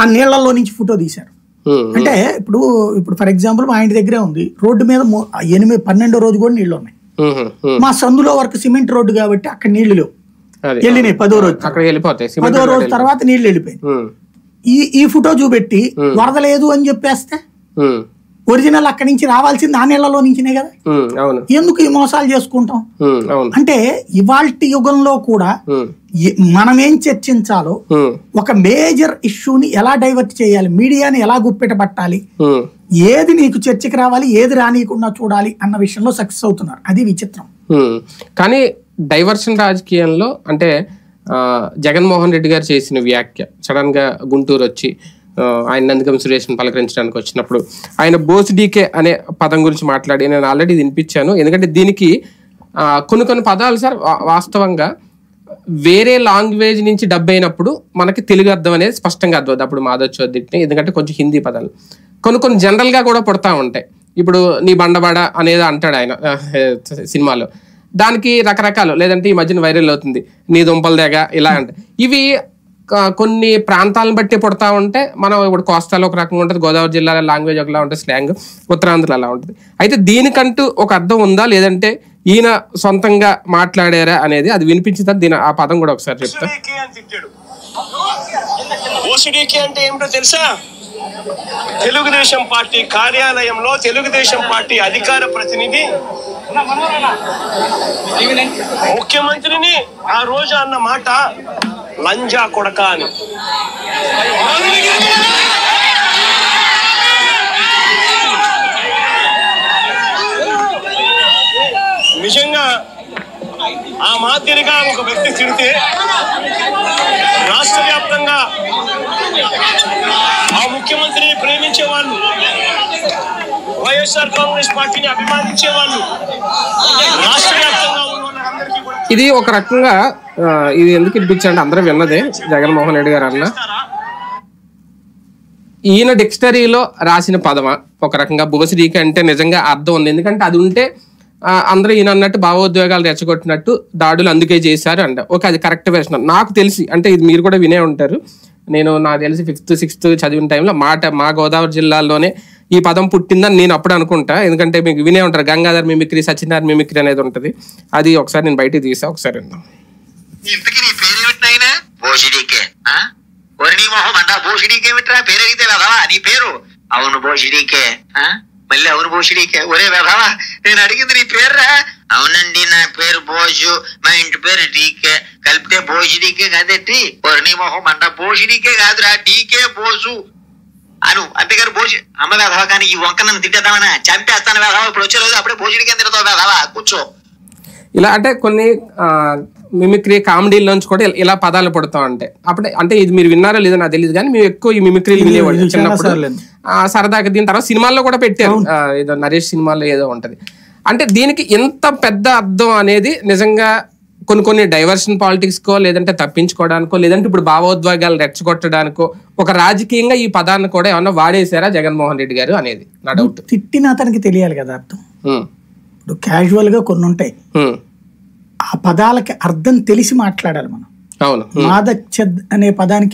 ఆ నీళ్లలో నుంచి ఫోటో తీశారు. అంటే ఇప్పుడు ఫర్ ఎగ్జాంపుల్ మా ఇంటి దగ్గరే ఉంది, రోడ్డు మీద 12వ రోజు కూడా నీళ్లు ఉన్నాయి. మా సందులో వరకు సిమెంట్ రోడ్డు కాబట్టి అక్కడ నీళ్లు లేవు, వెళ్ళినాయి 10వ రోజు. 10వ రోజు తర్వాత నీళ్లు వెళ్ళిపోయాయి. ఈ ఫోటో చూపెట్టి వరద లేదు అని చెప్పేస్తే ఒరిజినల్ అక్కడి నుంచి రావాల్సింది ఆ నీళ్లలో నుంచినే కదా. ఎందుకు ఈ మోసాలు చేసుకుంటాం? అంటే ఇవాల్టి యుగంలో కూడా మనమేం చర్చించాలో, ఒక మేజర్ ఇష్యూని ఎలా డైవర్ట్ చేయాలి, మీడియాని ఎలా గుప్పెట్టబట్టాలి, ఏది నీకు చర్చకి రావాలి, ఏది రానియకుండా చూడాలి అన్న విషయంలో సక్సెస్ అవుతున్నారు. అది విచిత్రం. కానీ డైవర్షన్ రాజకీయంలో అంటే జగన్మోహన్ రెడ్డి గారు చేసిన వ్యాఖ్య, సడన్ గా గుంటూరు వచ్చి ఆయన నందిగం సురేష్ని పలకరించడానికి వచ్చినప్పుడు ఆయన బోస్ డీకే అనే పదం గురించి మాట్లాడి నేను ఆల్రెడీ వినిపించాను. ఎందుకంటే దీనికి కొన్ని పదాలు సార్ వాస్తవంగా వేరే లాంగ్వేజ్ నుంచి డబ్ అయినప్పుడు మనకి తెలుగు అర్థం అనేది స్పష్టంగా అర్థం అవుతుంది. అప్పుడు మాధవ్ చౌదరిని, ఎందుకంటే కొంచెం హిందీ పదాలు కొన్ని జనరల్ గా కూడా పుడతా ఉంటాయి. ఇప్పుడు నీ బండబాడ అనేది అంటాడు ఆయన సినిమాలో, దానికి రకరకాలు, లేదంటే ఈ మధ్యన వైరల్ అవుతుంది నీ దుంపల దగ్గర ఇలా అంటే. ఇవి కొన్ని ప్రాంతాలను బట్టి పుడతా ఉంటే, మనం ఇప్పుడు కోస్తాలో ఒక రకంగా ఉంటుంది, గోదావరి జిల్లాలో లాంగ్వేజ్ ఒకలా ఉంటుంది, స్లాంగ్ ఉత్తరాంధ్రలో అలా ఉంటుంది. అయితే దీనికంటూ ఒక అర్థం ఉందా, లేదంటే ఈయన సొంతంగా మాట్లాడారా అనేది అది వినిపించిందా? దీని ఆ పదం కూడా ఒకసారి చెప్తా. అంటే ఏమిటో తెలుసా? తెలుగుదేశం పార్టీ కార్యాలయంలో తెలుగుదేశం పార్టీ అధికార ప్రతినిధి ముఖ్యమంత్రిని ఆ రోజు అన్న మాట లంజా కొడక అని. నిజంగా ఆ మాదిరిగా ఒక వ్యక్తి తిడితే రాష్ట్ర వ్యాప్తంగా ఆ ముఖ్యమంత్రిని ప్రేమించే వాళ్ళు, వైఎస్ఆర్ కాంగ్రెస్ పార్టీని అభిమానించే వాళ్ళు రాష్ట్ర వ్యాప్తంగా ఇది ఒక రకంగా ఇది ఎందుకు ఇప్పించండి, అందరూ విన్నదే జగన్మోహన్ రెడ్డి గారు అన్న. ఈయన డిక్షనరీలో రాసిన పదమా ఒక రకంగా బోసిడీకి అంటే నిజంగా అర్థం ఉంది? ఎందుకంటే అది ఉంటే అందరూ ఈయన అన్నట్టు భావోద్వేగాలు రెచ్చగొట్టినట్టు దాడులు అందుకే చేశారు అంట. ఓకే, అది కరెక్ట్ వెర్షన్ నాకు తెలిసి. అంటే ఇది మీరు కూడా వినే ఉంటారు. నాకు తెలిసి 5th 6th చదివిన టైంలో మా గోదావరి జిల్లాలోనే ఈ పదం పుట్టిందని నేను అప్పుడు అనుకుంటా. ఎందుకంటే మీకు వినే ఉంటారు, గంగాధర్ మిమిక్రీ, సత్యనారాయణ మిమిక్రీ అనేది ఉంటుంది. అది ఒకసారి నేను బయట తీసా, ఒకసారి విందాం. అవును బోషిడీకే, మళ్ళీ అవును బోషిడీకే. ఒరే వెధవా, నేను అడిగింది నీ పేర్రా? అవునండి నా పేరు బోసు, మా ఇంటి పేరు డీకే, కలిపితే బోషిడీకే కాదట్టి. ఒరి మొహం అంట, బోషిడీకే కాదురా, డీకే బోసు అను. అంతేగారు బోషి అమ్మ వెధవా. కానీ ఈ వంక నన్ను తిట్టేద్దామన్నా, చంపేస్తాను వెధవా. ఇప్పుడు వచ్చే రోజు అప్పుడే బోషిడీకే తిడతావు వెధవా, కూర్చో. ఇలా అంటే కొన్ని మిమిక్రీ కామెడీల నుంచి కూడా ఇలా పదాలు పడుతూ ఉంటాయి. అప్పుడే అంటే ఇది మీరు విన్నారో లేదో నాకు తెలియదు, కానీ మేము ఎక్కువ ఈ మిమిక్రీలు వినేవాళ్ళు చిన్నప్పుడు సరదాగా. దీని తర్వాత సినిమాల్లో కూడా పెట్టారు, ఏదో నరేష్ సినిమాలో ఏదో ఉంటది. అంటే దీనికి ఎంత పెద్ద అర్థం అనేది నిజంగా కొన్ని డైవర్షన్ పాలిటిక్స్ కో, లేదంటే తప్పించుకోవడానికో, లేదంటే ఇప్పుడు భావోద్వేగాలు రెచ్చగొట్టడానికో ఒక రాజకీయంగా ఈ పదాన్ని కూడా ఏమన్నా వాడేశారా జగన్మోహన్ రెడ్డి గారు అనేది నా డౌట్. తిట్టిన అతనికి తెలియాలి కదా అర్థం. ఇప్పుడు క్యాజువల్ గా కొన్ని ఉంటాయి, ఆ పదాలకి అర్థం తెలిసి మాట్లాడాలి మనం. అవును, మాదచ్చద్ అనే పదానికి